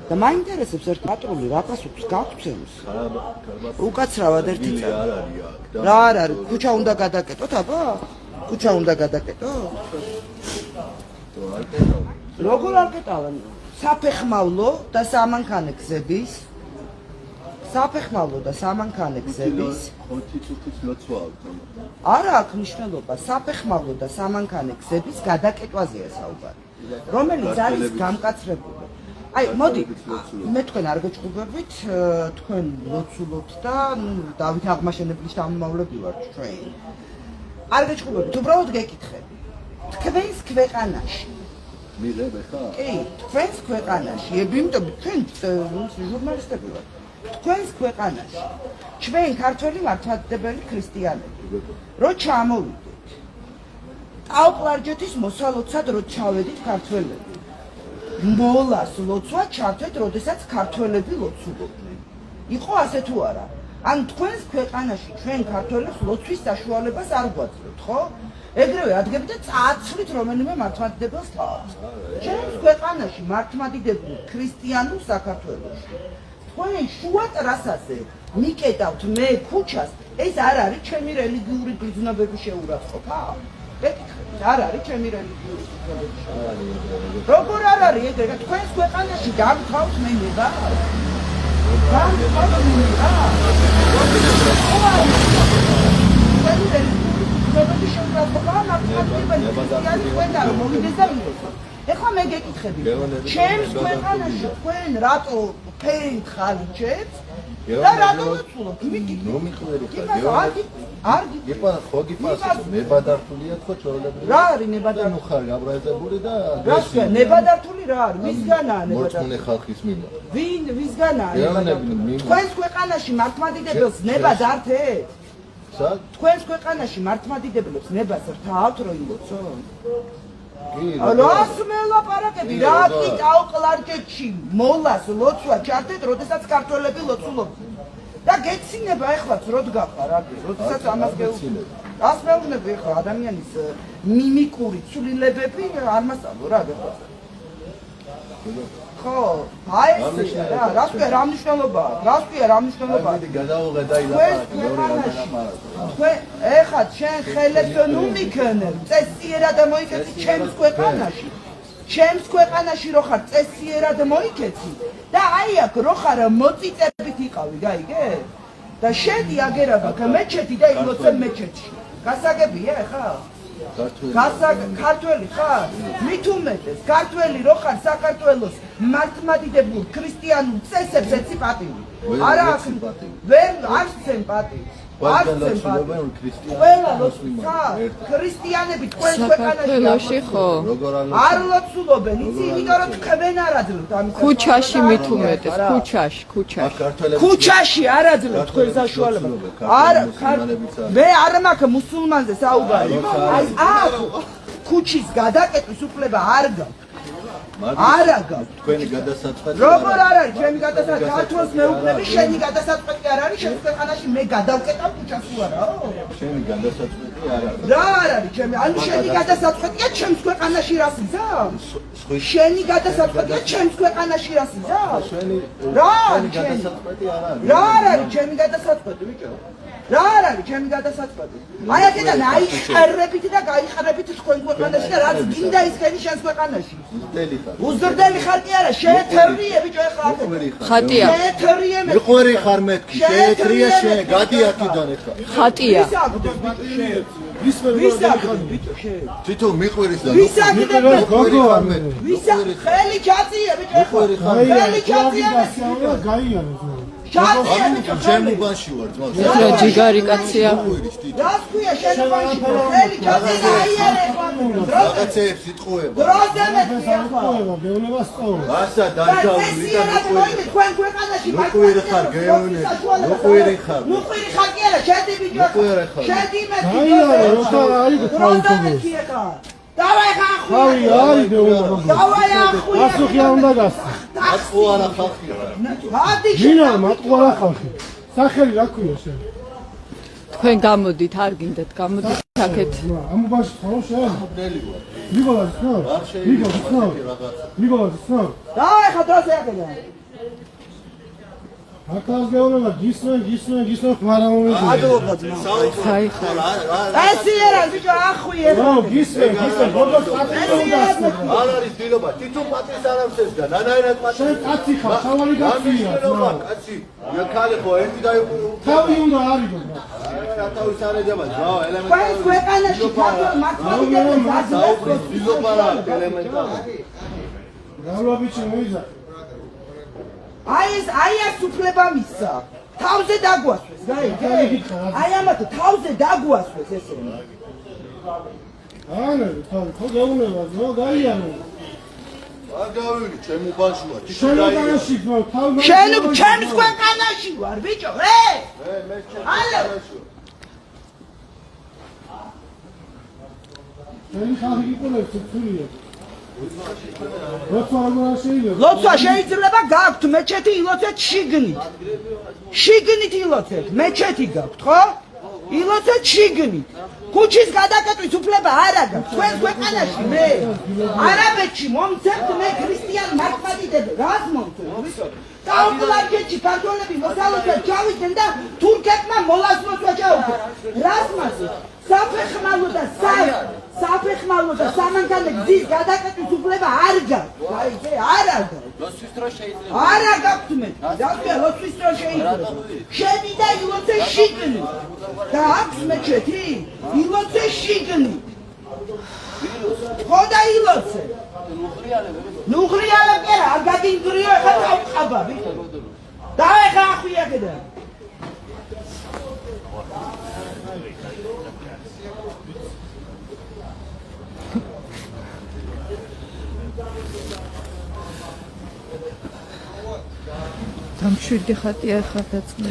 და მაინტერესებს ერთ პატრული რა პასუხს გაგვცემს. უკაცრავად ერთი წელი. რა არ არის, ქუჩა უნდა გადაკეტოთ, აბა? ქუჩა უნდა გადაკეტოთ? როგორ არ კეტავენ? საფეხმავლო და სამანქანე გზების საფეხმავლო და სამანქანე გზების არა აქვს მნიშვნელობა საფეხმავლო და სამანქანე გზების გადაკეტვაზეა საუბარი, რომელიც არის გამკაცრებული. აი, მოდი, მე თქვენ არ გეჭუბებით, თქვენ ლოცულობთ და დავით აღმაშენებლის შთამომავლები ვართ ჩვენ. არ გეჭუბებით, უბრალოდ გეკითხები. თქვენს ქვეყანაში მიღებ ხა? კი, თქვენს ქვეყანაში, იმიტომ თქვენ ჟურნალისტები ვართ. თქვენს ქვეყანაში ჩვენ ქართველი მართლმადიდებელი ქრისტიანები რო ჩამოვიდეთ ტაო-კლარჯეთის მოსალოცად რო ჩავედით ქართველები მოლას ლოცვა ჩავდეთ როდესაც ქართველები ლოცულობდნენ იყო ასე თუ არა ან თქვენს ქვეყანაში ჩვენ ქართველებს ლოცვის საშუალებას არ გვაძლევთ ხო ეგრევე ადგებით და წააცვლით რომელიმე მართლმადიდებელს თავს ჩვენს ქვეყანაში მართლმადიდებლურ ქრისტიანულ საქართველოში თქვენ შუა ტრასაზე მიკეტავთ მე ქუჩას ეს არ არის ჩემი რელიგიური გრძნობების შეურაცხყოფა? არ არის ჩემი რელიგიური გრძნობების შეურაცხყოფა. როგორ არ არის ეგრე თქვენს ქვეყანაში გამთავს მენება? გამთავს მენება? ჩემი რელიგიური გრძნობების შეურაცხყოფა მართლმადიდებელი ქრისტიანი თქვენ არ მოვიდეს და მიიღოთ. ეხლა მე გეკითხები, ჩემს ქვეყანაში თქვენ რატო ფერით ხარჯებს და რატო ლოცულობთ? არ გიყვარს ხო გიპასუხე ნებადართულია ხო ჩვეულებრივი რა არის ნებადართული? ნუ ხარ გაბრაზებული და რა ნებადართული რა არის? ვისგანაა ნებადართული? მოწმე ხალხის მიმართ. ვისგანაა ნებადართული? თქვენს ქვეყანაში მართლმადიდებელს ნებას ართეთ? თქვენს ქვეყანაში მართლმადიდებლებს ნებას რთავთ რო ილოცონ? რას მელაპარაკები რა კი ტაო-კლარჯეთში მოლას ლოცვა ჩავდეთ როდესაც ქართველები ლოცულობდნენ და გეცინება ეხლაც რო დგახარ აქ როდესაც ამას გეუბნები რას მეუბნები ეხლა ადამიანის მიმიკური ცვლილებები არ მასწავლო რა გეხვალ ხო აი ეს რა რას ქვია რა მნიშვნელობაა რას ქვია რა მნიშვნელობაა გადავუღე და ილაპარაკე თქვენ ეხლა შენ ხელებს ნუ მიქნებ წესიერად მოიქეცი ჩემს ქვეყანაში რო ხარ წესიერად მოიქეცი და აი აქ რო ხარ მოწიწებით იყავი გაიგე და შედი აგერაბაქ მეჩეთი და ილოცე მეჩეთში გასაგებია ეხლა ქართველი ხარ? მით უმეტეს ქართველი რო ხარ საქართველოს მართლმადიდებლურ ქრისტიანულ წესებს ეცი პატივი. არა აქ ვერ არ ცემ პატივს. ქრისტიანები თქვენს საქართველოში ხო? არ ლოცულობენ, იცი, იმიტომ რომ თქვენ არ აძლევთ ამის. ქუჩაში მით უმეტეს, ქუჩაში არ აძლევთ თქვენ საშუალებას. არა, მე არ მაქვს მუსულმანზე საუბარი. აი, აქ ქუჩის გადაკეტვის უფლება არ გაქვს. არა გაქვს. თქვენი გადასაწყვეტი. როგორ არ არის? ჩემი გადასაწყვეტი ქართულს მეუბნები, შენი გადასაწყვეტი არ არის, შენ ქვეყანაში მე გადავკეტავ ქუჩას თუ არაო? შენი გადასაწყვეტი არ არის. რა არ არის ჩემი? ანუ შენი გადასაწყვეტია ჩემს ქვეყანაში რას იზამ? შენი გადასაწყვეტია ჩემს ქვეყანაში რას იზამ? რა არის გადასაწყვეტი არ არის. რა არის ჩემი გადასაწყვეტი ბიჭო? რა არის ჩემი გადასაწყვეტი? აი აქედან აიხარებით და გაიხარებით თქვენ ქვეყანაში და რაც გინდა ისქენი შენს ქვეყანაში. უზრდელი ხარ კი არა, შეეთრიე ბიჭო ეხლა აქ. ხატია. შეეთრიე მე. მიყვერი ხარ მეთქი, შეეთრიე შენ, გადი აქედან ეხლა. ხატია. ვისაგდებ ბიჭო შე. თვითონ მიყვერის და ვისაგდებ გოგო არ მე. ხელი ჩაწიე ბიჭო ეხლა. ხელი ჩაწიე. გაიარეს. ჩაწიე ბიჭო. ჩემუბანში ვარ ძმაო. რა ჯიგარი კაცია. რას ქვია შენობაში? ხელი ჩაწიე და აიარე ეხლა. რაღაცეებს იტყუება. დროზემეთი ეხლა. გეუბნება სწორ. ასა დაჟავული და მიყვერი. თქვენ ქვეყანაში მიყვერი ხარ გეუბნები. მიყვერი ხარ. მიყვერი ხარ კი არა, შედი ბიჭო. შედი მე. გაიარე, როცა არის დროზემეთი ეხლა. დავაი ხახუ. ხავი არის გეუბნება. დავაი ახუ. ასუხი არ უნდა გასცი. ატყუარა ხალხია. მადი მინარ მატყუარა ხალხი. სახელი რა ქვია შენ? თქვენ გამოდით, არ გინდათ, გამოდით აქეთ. ამბაში ხო შენ? ნიკოლას ხო? ნიკოლას ხო? ნიკოლას ხო? დავაი ხა დროზე აკედა. აკას გეუბნება გისმენ ხმარა მომიდი. საიხო. ესე არა ბიჭო ახვიე. ო გისმენ ბოდოს პატრი უნდა. არ არის დილობა, თვითონ პატრის არ ამსესდა, ნანაირად პატრი. შენ კაცი ხარ, სავალი გაცია. დილობა, კაცი. იოქალი ხო, ერთი დაიყო. თავი უნდა არიდო. რა თავის არ ეძება, ძაო, თქვენ ელემენტარული. ქვეყანაში ქართულ მართლობითებს საუბრის დილობა რა, ელემენტარული. გავლა ბიჭი მოიზა. აი ეს უფლება მისცა. თავზე დაგვასვეს, გაიგე? აი ამათ თავზე დაგვასვეს ესე. ანა, ხო გეუბნება, ნო გაიანო. არ გავიგე, ჩემო ბაშუა, შენ უკანაში ხო, თავი შენ ჩემს ქვეყანაში ვარ, ბიჭო, ე? მე ალო. შენ ხალხი იყოლებს ცურია. როცა რა შეიძლება? ლოცვა შეიძლება გაქვთ მეჩეთი ილოცეთ შიგნით. შიგნით ილოცეთ, მეჩეთი გაქვთ, ხო? ილოცეთ შიგნით. ქუჩის გადაკეტვის უფლება არ აქვს. თქვენ ქვეყანაში მე არაბეთში მომცემთ მე ქრისტიან მართლმადიდებლებს. რას მომცემთ? დაუკლარგეთში ქართველები მოსალოდნელად ჩავიდნენ და თურქებმა მოლასმოს ვაჭაობდნენ. რას მასე? საფეხმავლო და სამანქანო გზის გადაკეტვის უფლება არ გაქვს. გაიგე? არ აქვს. ლოცვის დრო შეიძლება. არა გაქვთ მე. რა ლოცვის დრო შეიძლება. შედი და ილოცე შიგნით. და აქვს მეჩეთი? ილოცე შიგნით. ხო და ილოცე. ნუღრიალა კი არა, აგადინგრიო ხა წავყაბა ბიჭო. და ეხა ახვიაკედა. დამშვიდი ხატია ხარ დაწყნე.